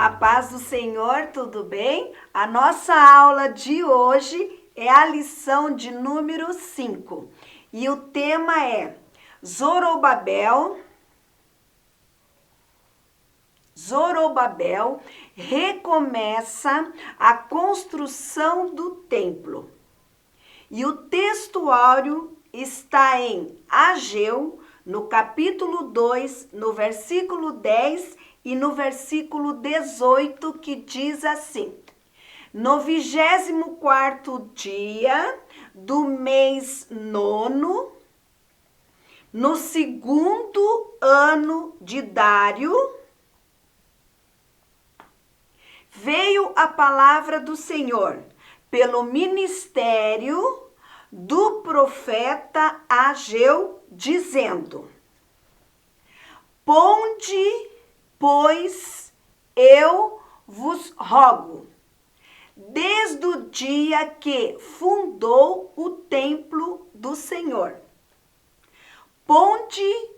A paz do Senhor, tudo bem? A nossa aula de hoje é a lição de número 5 e o tema é Zorobabel recomeça a construção do templo. E o textuário está em Ageu, no capítulo 2, no versículo 10 e no versículo 18, que diz assim: No 24º dia do mês 9º, no 2º ano de Dário, veio a palavra do Senhor pelo ministério do profeta Ageu, dizendo: Ponde, pois, eu vos rogo, desde o dia que fundou o templo do Senhor. Ponde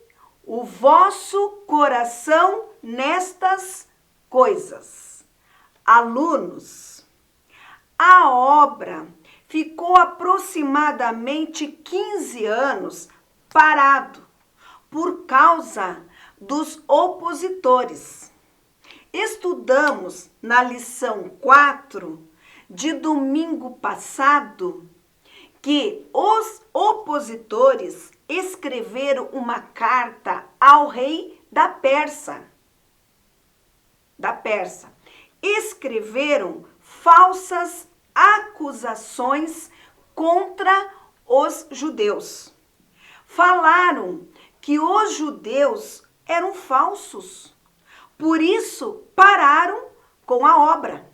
o vosso coração nestas coisas. Alunos, a obra ficou aproximadamente 15 anos parado por causa dos opositores. Estudamos na lição 4 de domingo passado que os opositores escreveram uma carta ao rei da Pérsia. Escreveram falsas acusações contra os judeus. Falaram que os judeus eram falsos, por isso pararam com a obra.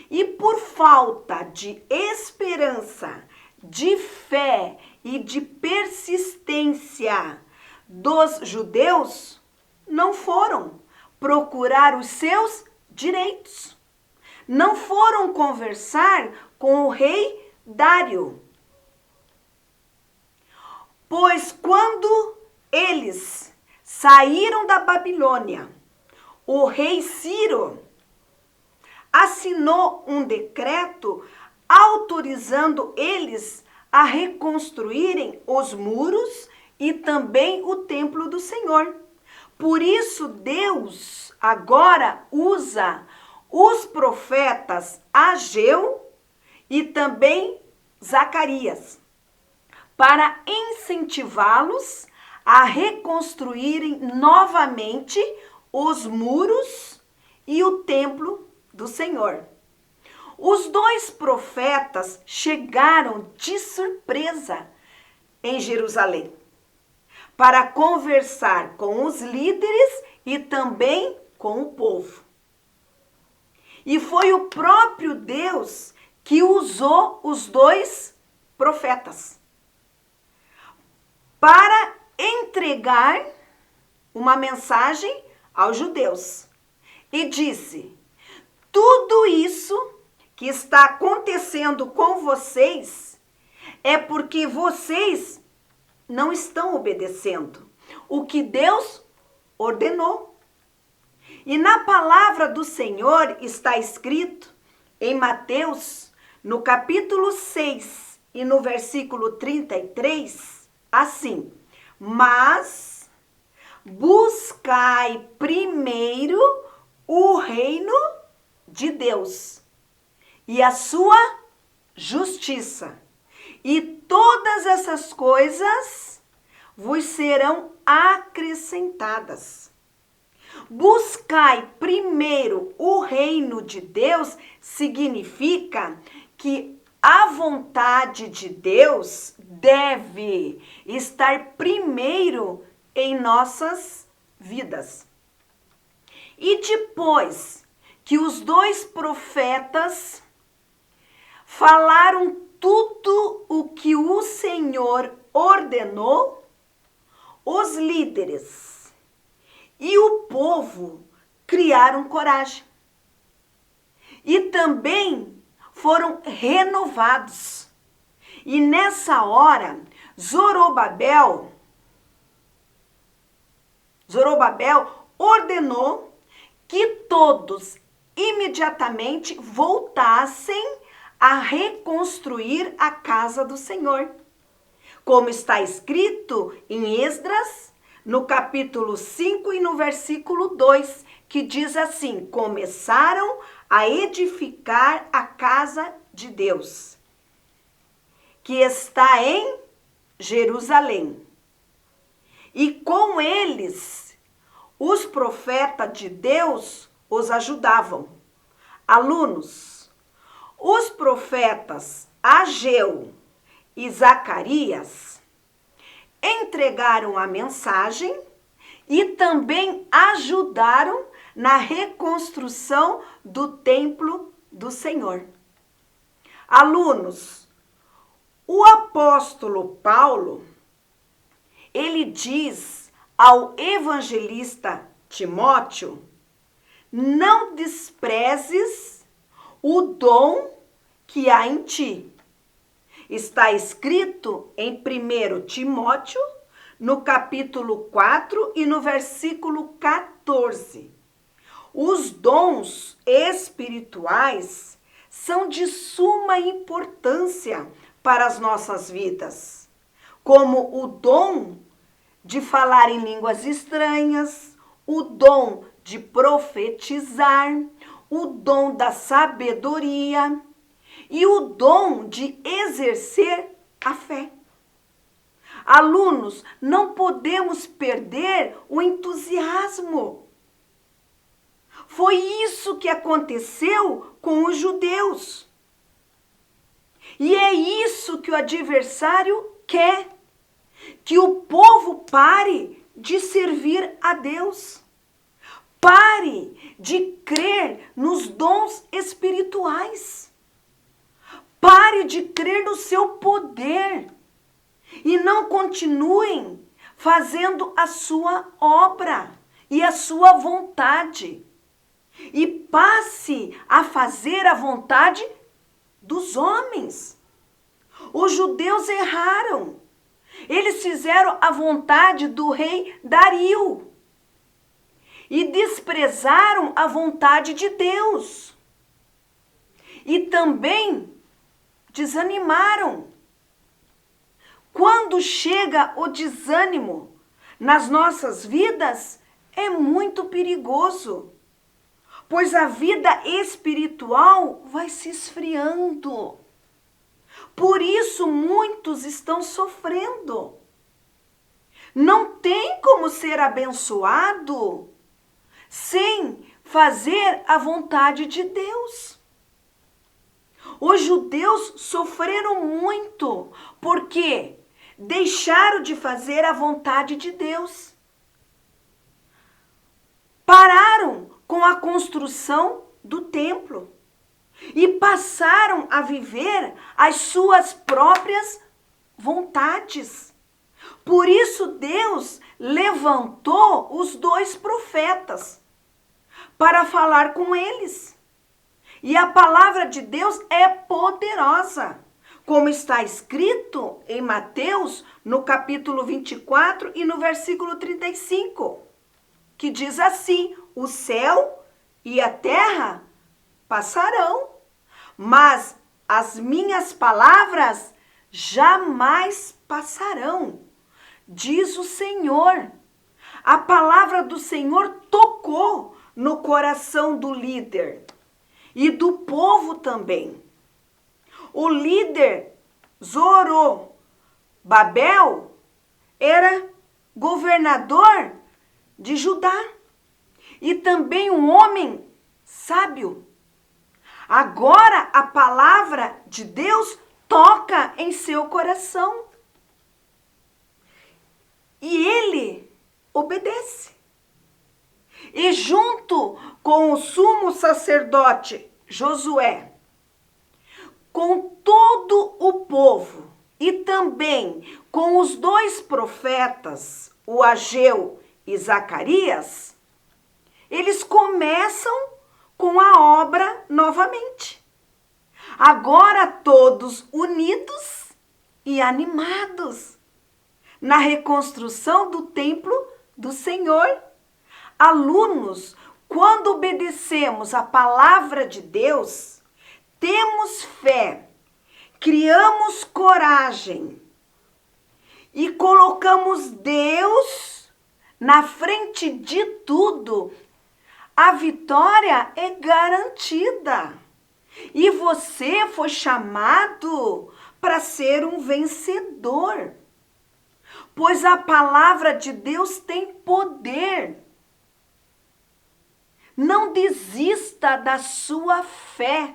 E por falta de esperança, de fé e de persistência dos judeus, não foram procurar os seus direitos. Não foram conversar com o rei Dário. Pois quando eles saíram da Babilônia, o rei Ciro assinou um decreto autorizando eles a reconstruírem os muros e também o templo do Senhor. Por isso, Deus agora usa os profetas Ageu e também Zacarias para incentivá-los a reconstruírem novamente os muros e o templo do Senhor. Os dois profetas chegaram de surpresa em Jerusalém para conversar com os líderes e também com o povo. E foi o próprio Deus que usou os dois profetas para entregar uma mensagem aos judeus. E disse: tudo isso que está acontecendo com vocês é porque vocês não estão obedecendo o que Deus ordenou. E na palavra do Senhor está escrito em Mateus, no capítulo 6 e no versículo 33, assim: Mas buscai primeiro o reino de Deus e a sua justiça, e todas essas coisas vos serão acrescentadas. Buscai primeiro o reino de Deus significa que a vontade de Deus deve estar primeiro em nossas vidas. E depois que os dois profetas falaram tudo o que o Senhor ordenou, os líderes e o povo criaram coragem. E também foram renovados. E nessa hora, Zorobabel ordenou que todos imediatamente voltassem a reconstruir a casa do Senhor. Como está escrito em Esdras, no capítulo 5 e no versículo 2, que diz assim: começaram a edificar a casa de Deus, que está em Jerusalém. E com eles, os profetas de Deus os ajudavam. Alunos, os profetas Ageu e Zacarias entregaram a mensagem e também ajudaram na reconstrução do templo do Senhor. Alunos, o apóstolo Paulo, ele diz ao evangelista Timóteo: não desprezes o dom que há em ti. Está escrito em 1 Timóteo, no capítulo 4 e no versículo 14. Os dons espirituais são de suma importância para as nossas vidas, como o dom de falar em línguas estranhas, o dom de profetizar, o dom da sabedoria e o dom de exercer a fé. Alunos, não podemos perder o entusiasmo. Foi isso que aconteceu com os judeus. E é isso que o adversário quer, que o povo pare de servir a Deus. Pare de crer nos dons espirituais. Pare de crer no seu poder. E não continuem fazendo a sua obra e a sua vontade. E passe a fazer a vontade dos homens. Os judeus erraram. Eles fizeram a vontade do rei Dario e desprezaram a vontade de Deus. E também desanimaram. Quando chega o desânimo nas nossas vidas, é muito perigoso, pois a vida espiritual vai se esfriando. Por isso muitos estão sofrendo. Não tem como ser abençoado sem fazer a vontade de Deus. Os judeus sofreram muito porque deixaram de fazer a vontade de Deus. Pararam com a construção do templo e passaram a viver as suas próprias vontades. Por isso Deus levantou os 2 profetas para falar com eles. E a palavra de Deus é poderosa, como está escrito em Mateus, no capítulo 24 e no versículo 35, que diz assim: o céu e a terra passarão, mas as minhas palavras jamais passarão, diz o Senhor. A palavra do Senhor tocou no coração do líder e do povo também. O líder Zorobabel era governador de Judá e também um homem sábio. Agora a palavra de Deus toca em seu coração e ele obedece. E junto com o sumo sacerdote Josué, com todo o povo e também com os 2 profetas, o Ageu e Zacarias, eles começam com a obra novamente. Agora todos unidos e animados na reconstrução do templo do Senhor. Alunos, Quando obedecemos a palavra de Deus, temos fé, criamos coragem e colocamos Deus na frente de tudo, a vitória é garantida. E você foi chamado para ser um vencedor, pois a palavra de Deus tem poder. Não desista da sua fé,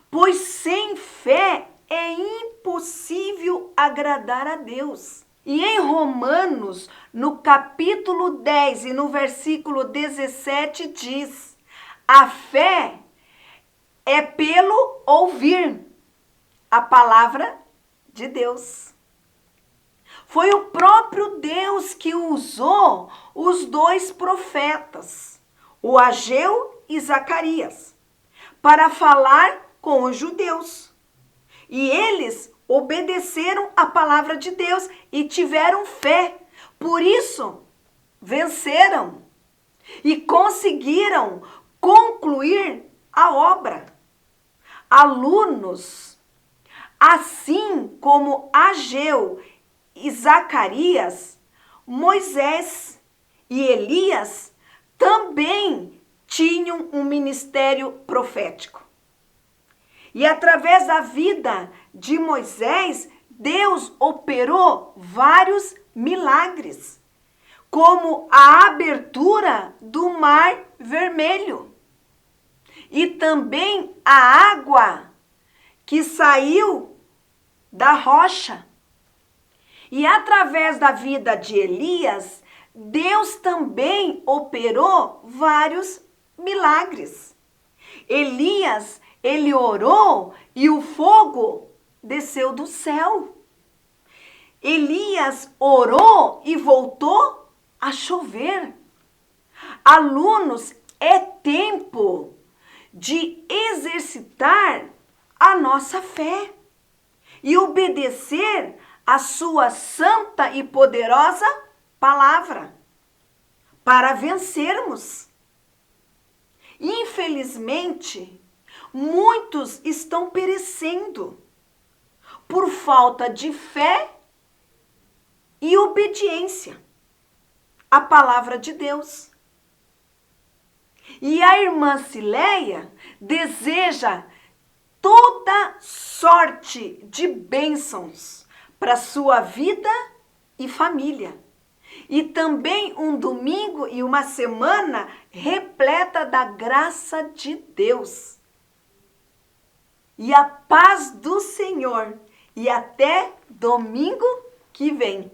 pois sem fé é impossível agradar a Deus. E em Romanos, no capítulo 10 e no versículo 17 diz: a fé é pelo ouvir a palavra de Deus. Foi o próprio Deus que usou os dois profetas, o Ageu e Zacarias, para falar com os judeus. E eles obedeceram a palavra de Deus e tiveram fé. Por isso, venceram e conseguiram concluir a obra. Alunos, assim como Ageu e Zacarias, Moisés e Elias também tinham um ministério profético. E através da vida de Moisés, Deus operou vários milagres, como a abertura do Mar Vermelho e também a água que saiu da rocha. E através da vida de Elias, Deus também operou vários milagres. Elias, ele orou e o fogo desceu do céu. Elias orou e voltou a chover. Alunos, é tempo de exercitar a nossa fé e obedecer a sua santa e poderosa palavra para vencermos. Infelizmente, muitos estão perecendo por falta de fé e obediência à palavra de Deus. E a irmã Cileia deseja toda sorte de bênçãos para sua vida e família. E também um domingo e uma semana repleta da graça de Deus. E a paz do Senhor. E até domingo que vem.